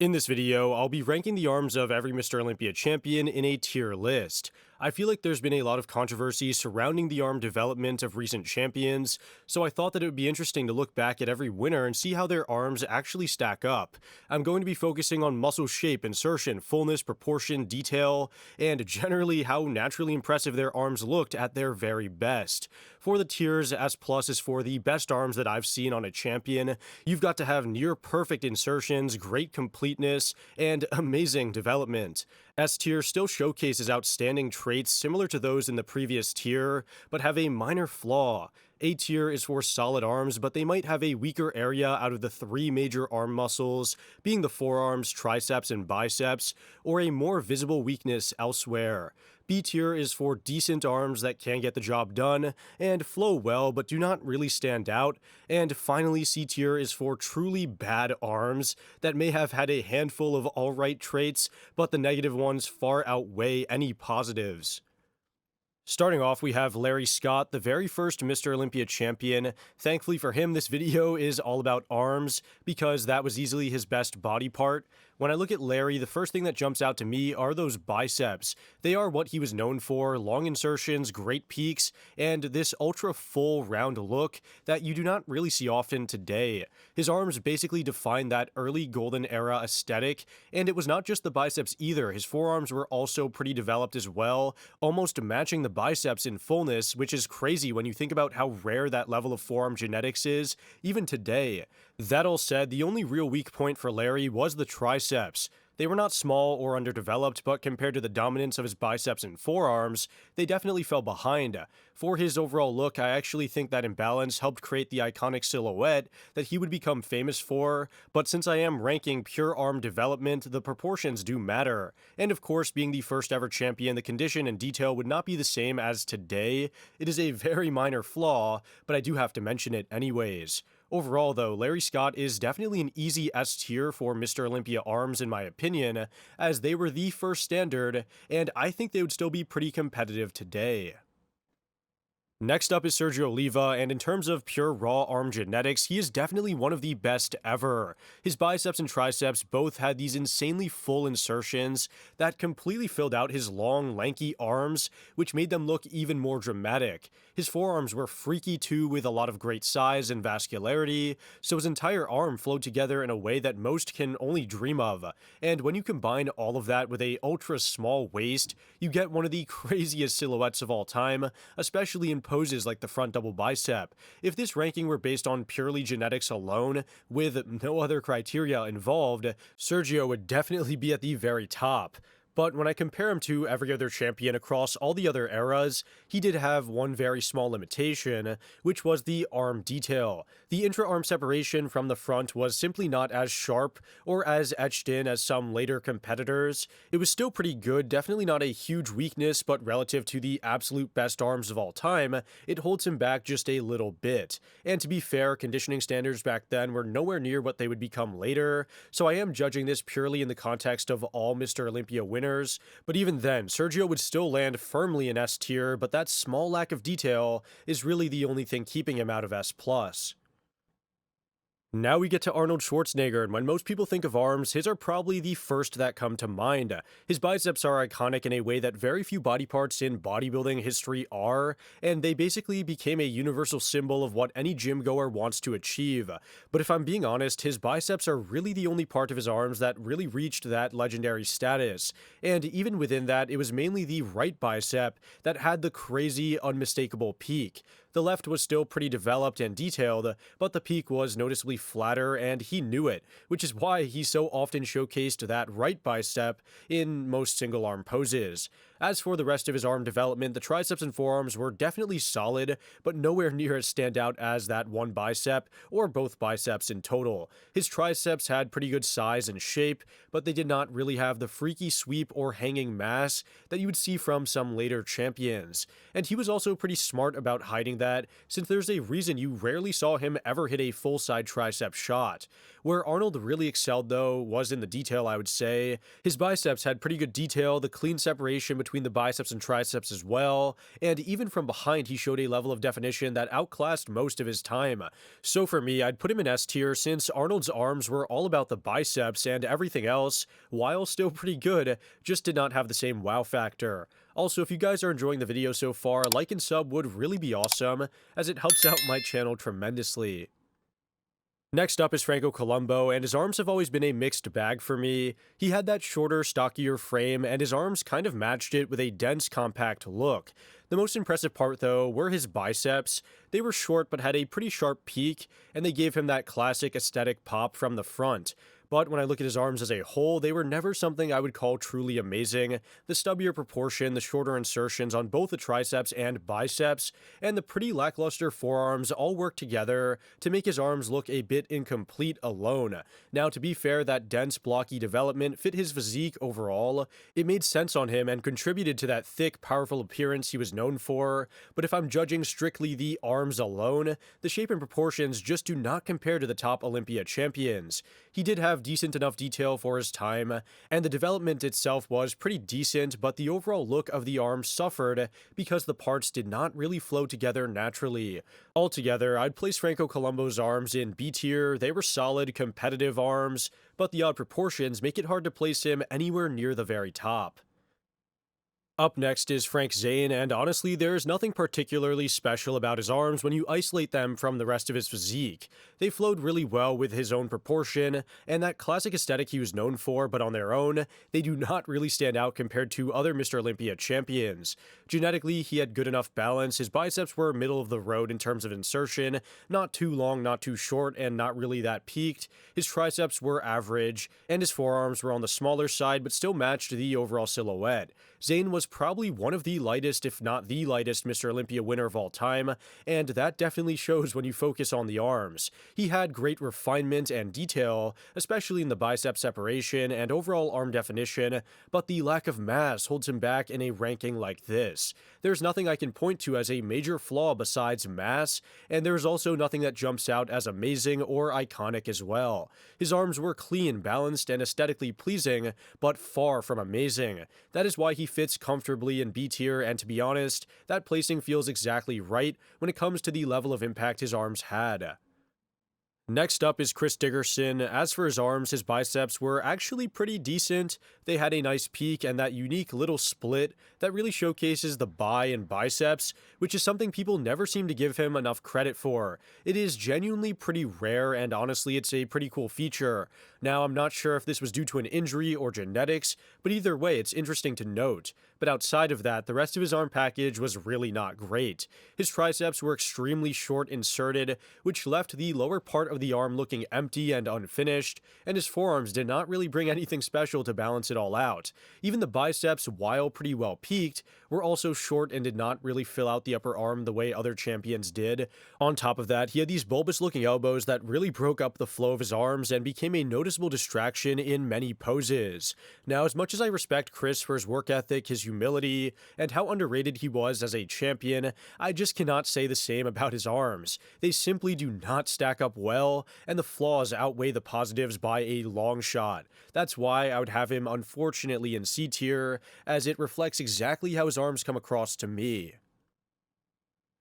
In this video, I'll be ranking the arms of every Mr. Olympia champion in a tier list. I feel like there's been a lot of controversy surrounding the arm development of recent champions, so I thought that it would be interesting to look back at every winner and see how their arms actually stack up. I'm going to be focusing on muscle shape, insertion, fullness, proportion, detail, and generally how naturally impressive their arms looked at their very best. For the tiers, S plus is for the best arms that I've seen on a champion. You've got to have near perfect insertions, great completeness, and amazing development. S tier still showcases outstanding traits similar to those in the previous tier, but have a minor flaw. A tier is for solid arms, but they might have a weaker area out of the three major arm muscles, being the forearms, triceps, and biceps, or a more visible weakness elsewhere. B tier is for decent arms that can get the job done and flow well but do not really stand out. And finally, C tier is for truly bad arms that may have had a handful of alright traits, but the negative ones far outweigh any positives. Starting off, we have Larry Scott, the very first Mr. Olympia champion. Thankfully for him, this video is all about arms, because that was easily his best body part. When I look at Larry, the first thing that jumps out to me are those biceps. They are what he was known for: long insertions, great peaks, and this ultra full round look that you do not really see often today. His arms basically define that early golden era aesthetic, and it was not just the biceps either. His forearms were also pretty developed as well, almost matching the biceps in fullness, which is crazy when you think about how rare that level of forearm genetics is, even today. That all said, the only real weak point for Larry was the triceps. They were not small or underdeveloped, but compared to the dominance of his biceps and forearms, they definitely fell behind. For his overall look, I actually think that imbalance helped create the iconic silhouette that he would become famous for, but since I am ranking pure arm development, the proportions do matter. And of course, being the first ever champion, the condition and detail would not be the same as today. It is a very minor flaw, but I do have to mention it anyways. Overall, though, Larry Scott is definitely an easy S tier for Mr. Olympia arms in my opinion, as they were the first standard, and I think they would still be pretty competitive today. Next up is Sergio Oliva, and in terms of pure raw arm genetics, he is definitely one of the best ever. His biceps and triceps both had these insanely full insertions that completely filled out his long, lanky arms, which made them look even more dramatic. His forearms were freaky too, with a lot of great size and vascularity, so his entire arm flowed together in a way that most can only dream of. And when you combine all of that with a ultra small waist, you get one of the craziest silhouettes of all time, especially in poses like the front double bicep. If this ranking were based on purely genetics alone, with no other criteria involved, Sergio would definitely be at the very top. But when I compare him to every other champion across all the other eras, he did have one very small limitation, which was the arm detail. The intra-arm separation from the front was simply not as sharp or as etched in as some later competitors. It was still pretty good, definitely not a huge weakness, but relative to the absolute best arms of all time, it holds him back just a little bit. And to be fair, conditioning standards back then were nowhere near what they would become later, so I am judging this purely in the context of all Mr. Olympia winners. But even then, Sergio would still land firmly in S tier, but that small lack of detail is really the only thing keeping him out of S+. Now we get to Arnold Schwarzenegger, and when most people think of arms, his are probably the first that come to mind. His biceps are iconic in a way that very few body parts in bodybuilding history are, and they basically became a universal symbol of what any gym goer wants to achieve. But if I'm being honest, his biceps are really the only part of his arms that really reached that legendary status. And even within that, it was mainly the right bicep that had the crazy, unmistakable peak. The left was still pretty developed and detailed, but the peak was noticeably flatter, and he knew it, which is why he so often showcased that right bicep in most single-arm poses. As for the rest of his arm development, the triceps and forearms were definitely solid, but nowhere near as standout as that one bicep, or both biceps in total. His triceps had pretty good size and shape, but they did not really have the freaky sweep or hanging mass that you would see from some later champions. And he was also pretty smart about hiding that, since there's a reason you rarely saw him ever hit a full side tricep shot. Where Arnold really excelled though was in the detail, I would say. His biceps had pretty good detail, the clean separation between between the biceps and triceps as well, and even from behind he showed a level of definition that outclassed most of his time. So for me, I'd put him in S tier since Arnold's arms were all about the biceps and everything else, while still pretty good, just did not have the same wow factor. Also, if you guys are enjoying the video so far, like and sub would really be awesome, as it helps out my channel tremendously. Next up is Franco Columbo, and his arms have always been a mixed bag for me. He had that shorter, stockier frame, and his arms kind of matched it with a dense, compact look. The most impressive part, though, were his biceps. They were short but had a pretty sharp peak, and they gave him that classic aesthetic pop from the front. But when I look at his arms as a whole, they were never something I would call truly amazing. The stubbier proportion, the shorter insertions on both the triceps and biceps, and the pretty lackluster forearms all work together to make his arms look a bit incomplete alone. Now, to be fair, that dense, blocky development fit his physique overall. It made sense on him and contributed to that thick, powerful appearance he was known for, but if I'm judging strictly the arms alone, the shape and proportions just do not compare to the top Olympia champions. He did have decent enough detail for his time, and the development itself was pretty decent, but the overall look of the arms suffered because the parts did not really flow together naturally. Altogether, I'd place Franco Columbo's arms in B tier. They were solid, competitive arms, but the odd proportions make it hard to place him anywhere near the very top. Up next is Frank Zane, and honestly, there's nothing particularly special about his arms when you isolate them from the rest of his physique. They flowed really well with his own proportion, and that classic aesthetic he was known for, but on their own, they do not really stand out compared to other Mr. Olympia champions. Genetically, he had good enough balance. His biceps were middle of the road in terms of insertion, not too long, not too short, and not really that peaked. His triceps were average, and his forearms were on the smaller side, but still matched the overall silhouette. Zane was probably one of the lightest, if not the lightest, Mr. Olympia winner of all time, and that definitely shows when you focus on the arms. He had great refinement and detail, especially in the bicep separation and overall arm definition, but the lack of mass holds him back in a ranking like this. There's nothing I can point to as a major flaw besides mass, and there's also nothing that jumps out as amazing or iconic as well. His arms were clean, balanced, and aesthetically pleasing, but far from amazing. That is why he fits comfortably in B tier, and to be honest, that placing feels exactly right when it comes to the level of impact his arms had. Next up is Chris Dickerson. As for his arms, his biceps were actually pretty decent. They had a nice peak and that unique little split that really showcases the bi and biceps, which is something people never seem to give him enough credit for. It is genuinely pretty rare, and honestly, it's a pretty cool feature. Now, I'm not sure if this was due to an injury or genetics, but either way, it's interesting to note. But outside of that, the rest of his arm package was really not great. His triceps were extremely short inserted, which left the lower part of the arm looking empty and unfinished, and his forearms did not really bring anything special to balance it all out. Even the biceps, while pretty well peaked, were also short and did not really fill out the upper arm the way other champions did. On top of that, he had these bulbous looking elbows that really broke up the flow of his arms and became a noticeable distraction in many poses. Now, as much as I respect Chris for his work ethic, his humility, and how underrated he was as a champion, I just cannot say the same about his arms. They simply do not stack up well, and the flaws outweigh the positives by a long shot. That's why I would have him unfortunately in C tier, as it reflects exactly how his arms come across to me.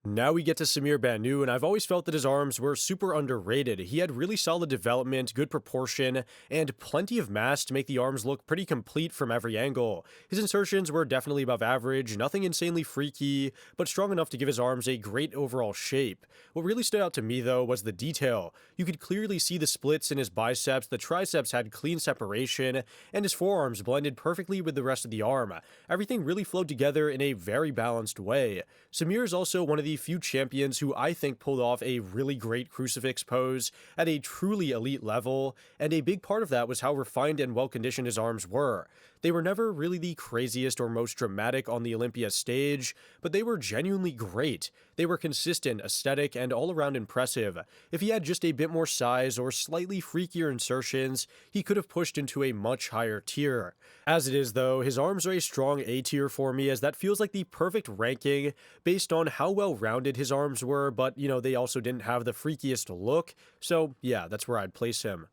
Now we get to Samir Bannout, and I've always felt that his arms were super underrated. He had really solid development, good proportion, and plenty of mass to make the arms look pretty complete from every angle. His insertions were definitely above average, nothing insanely freaky, but strong enough to give his arms a great overall shape. What really stood out to me, though, was the detail. You could clearly see the splits in his biceps, the triceps had clean separation, and his forearms blended perfectly with the rest of the arm. Everything really flowed together in a very balanced way. Samir is also one of the few champions who I think pulled off a really great crucifix pose at a truly elite level, and a big part of that was how refined and well-conditioned his arms were. They were never really the craziest or most dramatic on the Olympia stage, but they were genuinely great. They were consistent, aesthetic, and all-around impressive. If he had just a bit more size or slightly freakier insertions, he could have pushed into a much higher tier. As it is, though, his arms are a strong A tier for me, as that feels like the perfect ranking based on how well-rounded his arms were, but, they also didn't have the freakiest look, so yeah, that's where I'd place him.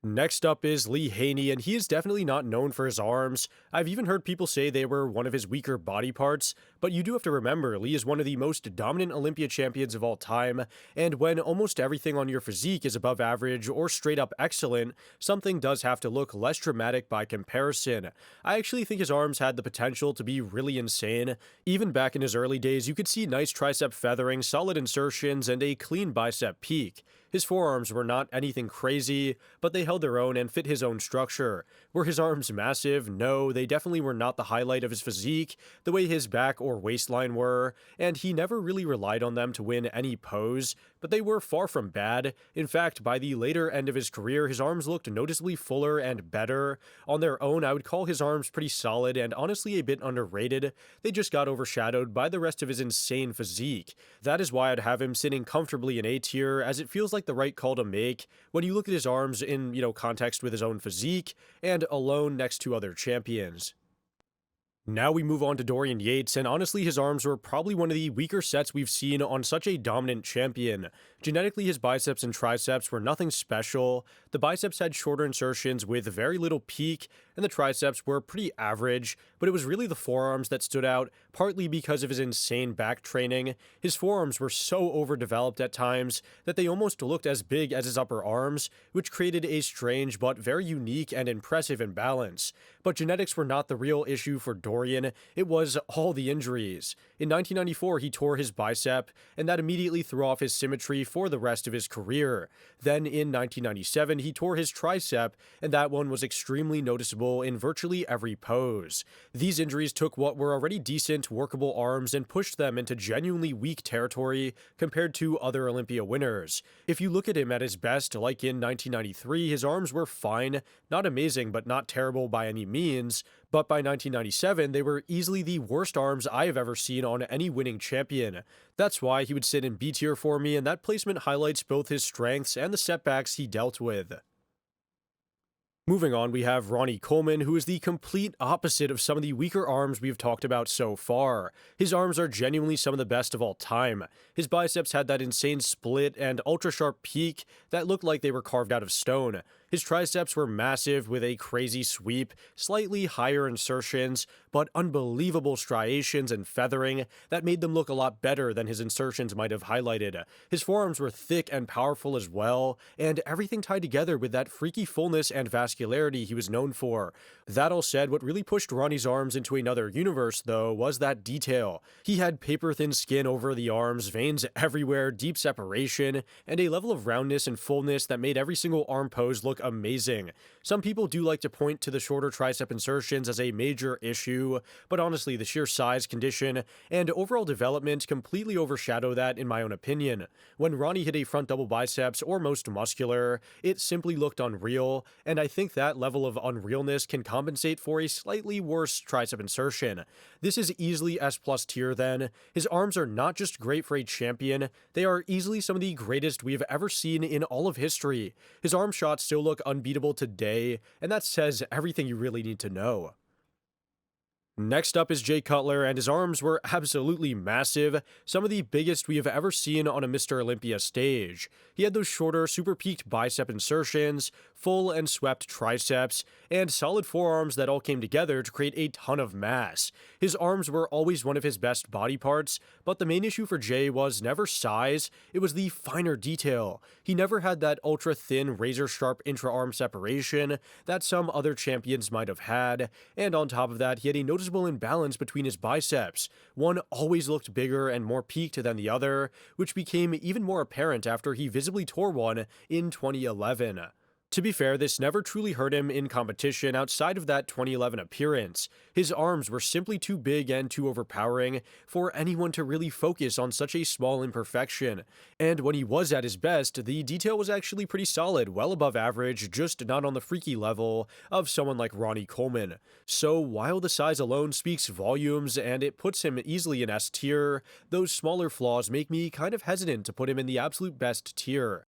Next up is Lee Haney, and he is definitely not known for his arms. I've even heard people say they were one of his weaker body parts, but you do have to remember, Lee is one of the most dominant Olympia champions of all time, and when almost everything on your physique is above average or straight up excellent, something does have to look less dramatic by comparison. I actually think his arms had the potential to be really insane. Even back in his early days, you could see nice tricep feathering, solid insertions, and a clean bicep peak. His forearms were not anything crazy, but they held their own and fit his own structure. Were his arms massive? No, they definitely were not the highlight of his physique, the way his back or waistline were, and he never really relied on them to win any pose, but they were far from bad. In fact, by the later end of his career, his arms looked noticeably fuller and better. On their own, I would call his arms pretty solid and honestly a bit underrated. They just got overshadowed by the rest of his insane physique. That is why I'd have him sitting comfortably in A tier, as it feels like the right call to make when you look at his arms in, context with his own physique and alone next to other champions. Now we move on to Dorian Yates, and honestly his arms were probably one of the weaker sets we've seen on such a dominant champion. Genetically, his biceps and triceps were nothing special. The biceps had shorter insertions with very little peak, and the triceps were pretty average, but it was really the forearms that stood out, partly because of his insane back training. His forearms were so overdeveloped at times that they almost looked as big as his upper arms, which created a strange but very unique and impressive imbalance. But genetics were not the real issue for Dorian, it was all the injuries. In 1994, he tore his bicep, and that immediately threw off his symmetry for the rest of his career. Then in 1997, he tore his tricep, and that one was extremely noticeable in virtually every pose. These injuries took what were already decent, workable arms and pushed them into genuinely weak territory compared to other Olympia winners. If you look at him at his best, like in 1993, his arms were fine, not amazing but not terrible by any means, but by 1997, they were easily the worst arms I have ever seen on any winning champion. That's why he would sit in B tier for me, and that placement highlights both his strengths and the setbacks he dealt with. Moving on, we have Ronnie Coleman, who is the complete opposite of some of the weaker arms we've talked about so far. His arms are genuinely some of the best of all time. His biceps had that insane split and ultra-sharp peak that looked like they were carved out of stone. His triceps were massive with a crazy sweep, slightly higher insertions, but unbelievable striations and feathering that made them look a lot better than his insertions might have highlighted. His forearms were thick and powerful as well, and everything tied together with that freaky fullness and vascularity he was known for. That all said, what really pushed Ronnie's arms into another universe, though, was that detail. He had paper-thin skin over the arms, veins everywhere, deep separation, and a level of roundness and fullness that made every single arm pose look amazing. Some people do like to point to the shorter tricep insertions as a major issue, but honestly, the sheer size, condition, and overall development completely overshadow that in my own opinion. When Ronnie hit a front double biceps or most muscular, it simply looked unreal, and I think that level of unrealness can compensate for a slightly worse tricep insertion. This is easily S+ tier then. His arms are not just great for a champion, they are easily some of the greatest we have ever seen in all of history. His arm shots still look unbeatable today, and that says everything you really need to know. Next up is Jay Cutler, and his arms were absolutely massive, some of the biggest we have ever seen on a Mr. Olympia stage. He had those shorter, super peaked bicep insertions, full and swept triceps, and solid forearms that all came together to create a ton of mass. His arms were always one of his best body parts, but the main issue for Jay was never size, it was the finer detail. He never had that ultra-thin, razor-sharp intra-arm separation that some other champions might have had, and on top of that, he had a noticeable imbalance between his biceps. One always looked bigger and more peaked than the other, which became even more apparent after he visibly tore one in 2011. To be fair, this never truly hurt him in competition outside of that 2011 appearance. His arms were simply too big and too overpowering for anyone to really focus on such a small imperfection. And when he was at his best, the detail was actually pretty solid, well above average, just not on the freaky level of someone like Ronnie Coleman. So while the size alone speaks volumes and it puts him easily in S tier, those smaller flaws make me kind of hesitant to put him in the absolute best tier.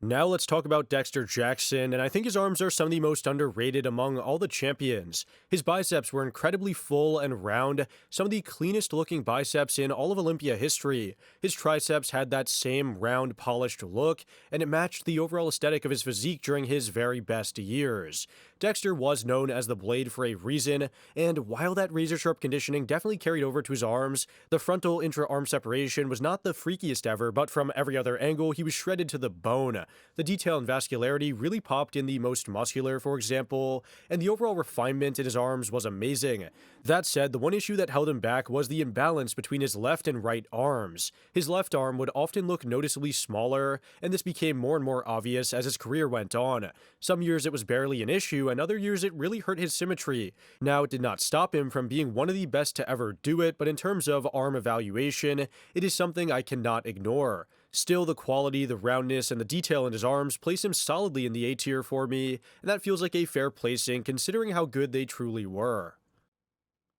Now let's talk about Dexter Jackson, and I think his arms are some of the most underrated among all the champions. His biceps were incredibly full and round, some of the cleanest looking biceps in all of Olympia history. His triceps had that same round, polished look, and it matched the overall aesthetic of his physique during his very best years. Dexter was known as the Blade for a reason, and while that razor-sharp conditioning definitely carried over to his arms, the frontal intra-arm separation was not the freakiest ever, but from every other angle, he was shredded to the bone. The detail and vascularity really popped in the most muscular, for example, and the overall refinement in his arms was amazing. That said, the one issue that held him back was the imbalance between his left and right arms. His left arm would often look noticeably smaller, and this became more and more obvious as his career went on. Some years it was barely an issue, and other years it really hurt his symmetry. Now, it did not stop him from being one of the best to ever do it, but in terms of arm evaluation, it is something I cannot ignore. Still, the quality, the roundness, and the detail in his arms place him solidly in the A tier for me, and that feels like a fair placing considering how good they truly were.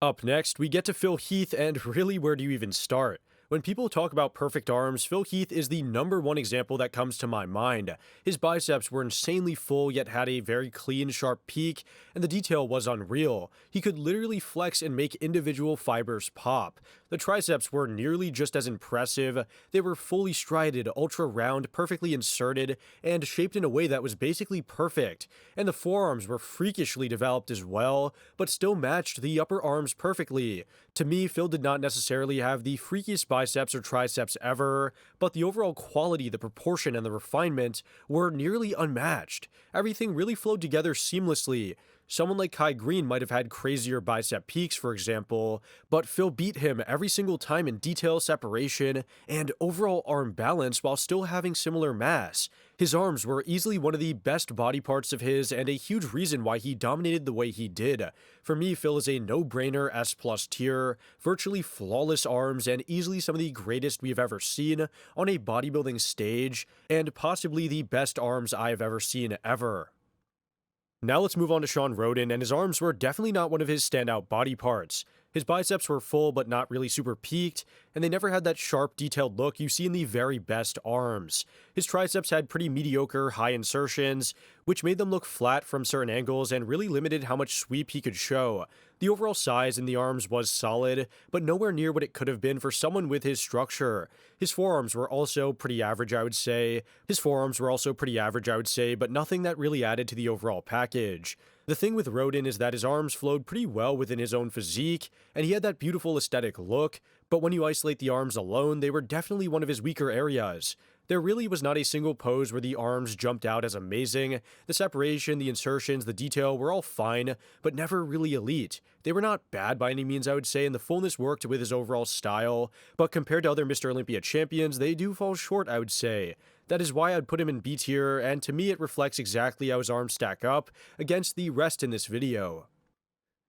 Up next, we get to Phil Heath, and really, where do you even start? When people talk about perfect arms, Phil Heath is the #1 example that comes to my mind. His biceps were insanely full yet had a very clean, sharp peak, and the detail was unreal. He could literally flex and make individual fibers pop. The triceps were nearly just as impressive. They were fully striated, ultra round, perfectly inserted, and shaped in a way that was basically perfect. And the forearms were freakishly developed as well, but still matched the upper arms perfectly. To me, Phil did not necessarily have the freakiest biceps or triceps ever, but the overall quality, the proportion, and the refinement were nearly unmatched. Everything really flowed together seamlessly. Someone like Kai Green might have had crazier bicep peaks, for example, but Phil beat him every single time in detail, separation, and overall arm balance while still having similar mass. His arms were easily one of the best body parts of his and a huge reason why he dominated the way he did. For me, Phil is a no-brainer S+ tier, virtually flawless arms and easily some of the greatest we've ever seen on a bodybuilding stage, and possibly the best arms I've ever seen ever. Now let's move on to Shawn Rhoden, and his arms were definitely not one of his standout body parts. His biceps were full but not really super peaked, and they never had that sharp, detailed look you see in the very best arms. His triceps had pretty mediocre, high insertions, which made them look flat from certain angles and really limited how much sweep he could show. The overall size in the arms was solid, but nowhere near what it could have been for someone with his structure. His forearms were also pretty average, I would say, but nothing that really added to the overall package. The thing with Rhoden is that his arms flowed pretty well within his own physique, and he had that beautiful aesthetic look, but when you isolate the arms alone, they were definitely one of his weaker areas. There really was not a single pose where the arms jumped out as amazing. The separation, the insertions, the detail were all fine, but never really elite. They were not bad by any means, I would say, and the fullness worked with his overall style, but compared to other Mr. Olympia champions, they do fall short, I would say. That is why I'd put him in B tier, and to me it reflects exactly how his arms stack up against the rest in this video.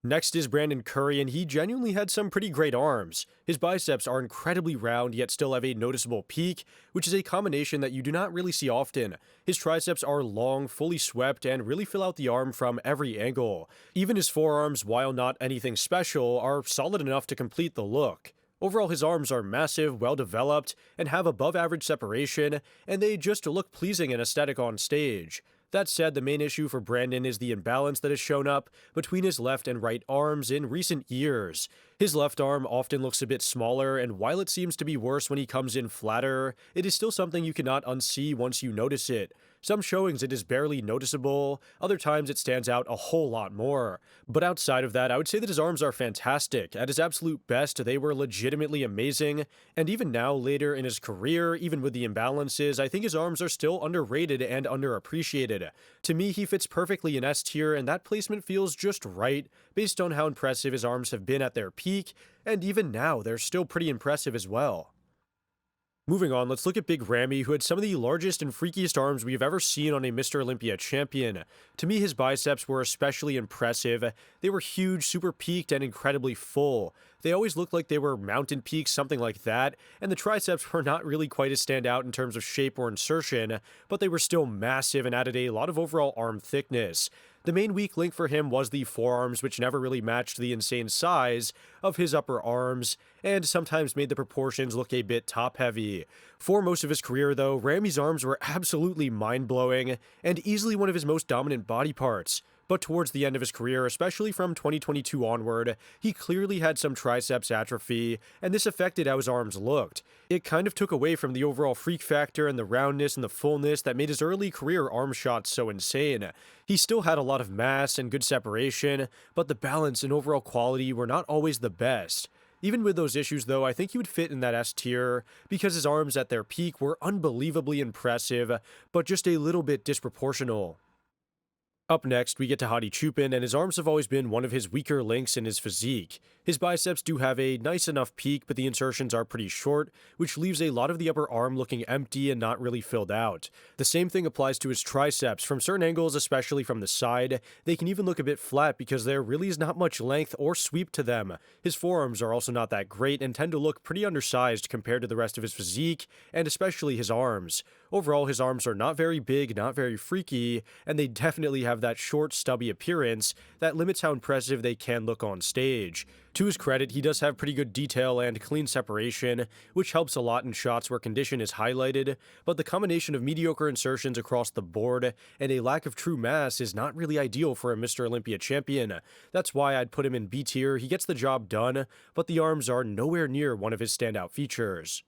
Next is Brandon Curry, and he genuinely had some pretty great arms. His biceps are incredibly round yet still have a noticeable peak, which is a combination that you do not really see often. His triceps are long, fully swept, and really fill out the arm from every angle. Even his forearms, while not anything special, are solid enough to complete the look. Overall, his arms are massive, well-developed, and have above-average separation, and they just look pleasing and aesthetic on stage. That said, the main issue for Brandon is the imbalance that has shown up between his left and right arms in recent years. His left arm often looks a bit smaller, and while it seems to be worse when he comes in flatter, it is still something you cannot unsee once you notice it. Some showings it is barely noticeable, other times it stands out a whole lot more. But outside of that, I would say that his arms are fantastic. At his absolute best, they were legitimately amazing, and even now, later in his career, even with the imbalances, I think his arms are still underrated and underappreciated. To me, he fits perfectly in S tier, and that placement feels just right, based on how impressive his arms have been at their peak, and even now, they're still pretty impressive as well. Moving on, let's look at Big Ramy, who had some of the largest and freakiest arms we've ever seen on a Mr. Olympia champion. To me, his biceps were especially impressive. They were huge, super peaked, and incredibly full. They always looked like they were mountain peaks, something like that, and the triceps were not really quite as standout in terms of shape or insertion, but they were still massive and added a lot of overall arm thickness. The main weak link for him was the forearms, which never really matched the insane size of his upper arms, and sometimes made the proportions look a bit top-heavy. For most of his career, though, Ramy's arms were absolutely mind-blowing and easily one of his most dominant body parts. But towards the end of his career, especially from 2022 onward, he clearly had some triceps atrophy, and this affected how his arms looked. It kind of took away from the overall freak factor and the roundness and the fullness that made his early career arm shots so insane. He still had a lot of mass and good separation, but the balance and overall quality were not always the best. Even with those issues, though, I think he would fit in that S tier because his arms at their peak were unbelievably impressive, but just a little bit disproportional. Up next, we get to Hadi Chupin, and his arms have always been one of his weaker links in his physique. His biceps do have a nice enough peak, but the insertions are pretty short, which leaves a lot of the upper arm looking empty and not really filled out. The same thing applies to his triceps. From certain angles, especially from the side, they can even look a bit flat because there really is not much length or sweep to them. His forearms are also not that great and tend to look pretty undersized compared to the rest of his physique, and especially his arms. Overall, his arms are not very big, not very freaky, and they definitely have that short, stubby appearance that limits how impressive they can look on stage. To his credit, he does have pretty good detail and clean separation, which helps a lot in shots where condition is highlighted, but the combination of mediocre insertions across the board and a lack of true mass is not really ideal for a Mr. Olympia champion. That's why I'd put him in B tier. He gets the job done, but the arms are nowhere near one of his standout features.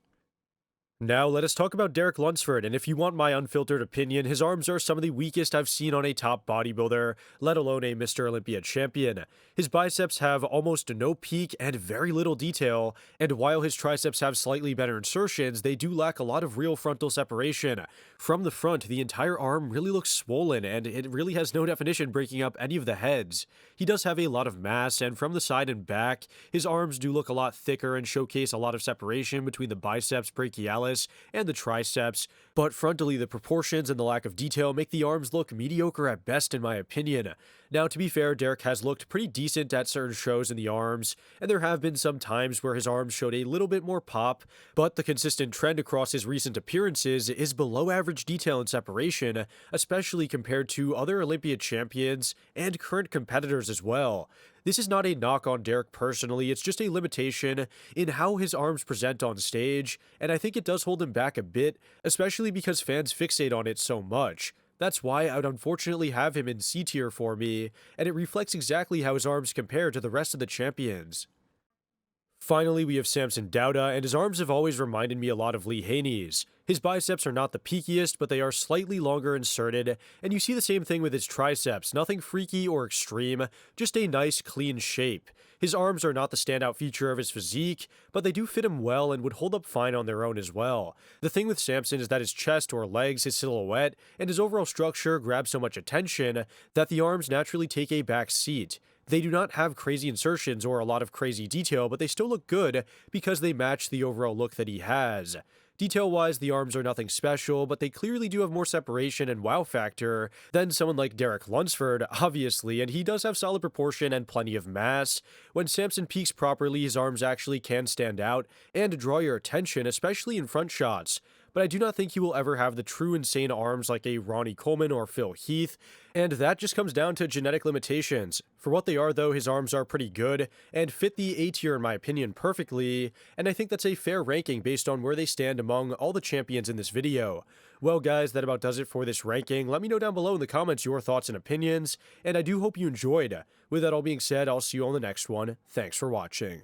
Now, let us talk about Derek Lunsford, and if you want my unfiltered opinion, his arms are some of the weakest I've seen on a top bodybuilder, let alone a Mr. Olympia champion. His biceps have almost no peak and very little detail, and while his triceps have slightly better insertions, they do lack a lot of real frontal separation. From the front, the entire arm really looks swollen, and it really has no definition breaking up any of the heads. He does have a lot of mass, and from the side and back, his arms do look a lot thicker and showcase a lot of separation between the biceps brachialis and the triceps, but frontally the proportions and the lack of detail make the arms look mediocre at best in my opinion. Now, to be fair, Derek has looked pretty decent at certain shows in the arms, and there have been some times where his arms showed a little bit more pop, but the consistent trend across his recent appearances is below average detail and separation, especially compared to other Olympia champions and current competitors as well. This is not a knock on Derek personally, it's just a limitation in how his arms present on stage, and I think it does hold him back a bit, especially because fans fixate on it so much. That's why I would unfortunately have him in C tier for me, and it reflects exactly how his arms compare to the rest of the champions. Finally, we have Samson Dauda, and his arms have always reminded me a lot of Lee Haney's. His biceps are not the peakiest, but they are slightly longer inserted, and you see the same thing with his triceps, nothing freaky or extreme, just a nice clean shape. His arms are not the standout feature of his physique, but they do fit him well and would hold up fine on their own as well. The thing with Samson is that his chest or legs, his silhouette, and his overall structure grab so much attention that the arms naturally take a back seat. They do not have crazy insertions or a lot of crazy detail, but they still look good because they match the overall look that he has. Detail-wise, the arms are nothing special, but they clearly do have more separation and wow factor than someone like Derek Lunsford, obviously, and he does have solid proportion and plenty of mass. When Samson peaks properly, his arms actually can stand out and draw your attention, especially in front shots. But I do not think he will ever have the true insane arms like a Ronnie Coleman or Heath, and that just comes down to genetic limitations. For what they are, though, his arms are pretty good, and fit the A tier in my opinion perfectly, and I think that's a fair ranking based on where they stand among all the champions in this video. Well guys, that about does it for this ranking. Let me know down below in the comments your thoughts and opinions, and I do hope you enjoyed. With that all being said, I'll see you on the next one. Thanks for watching.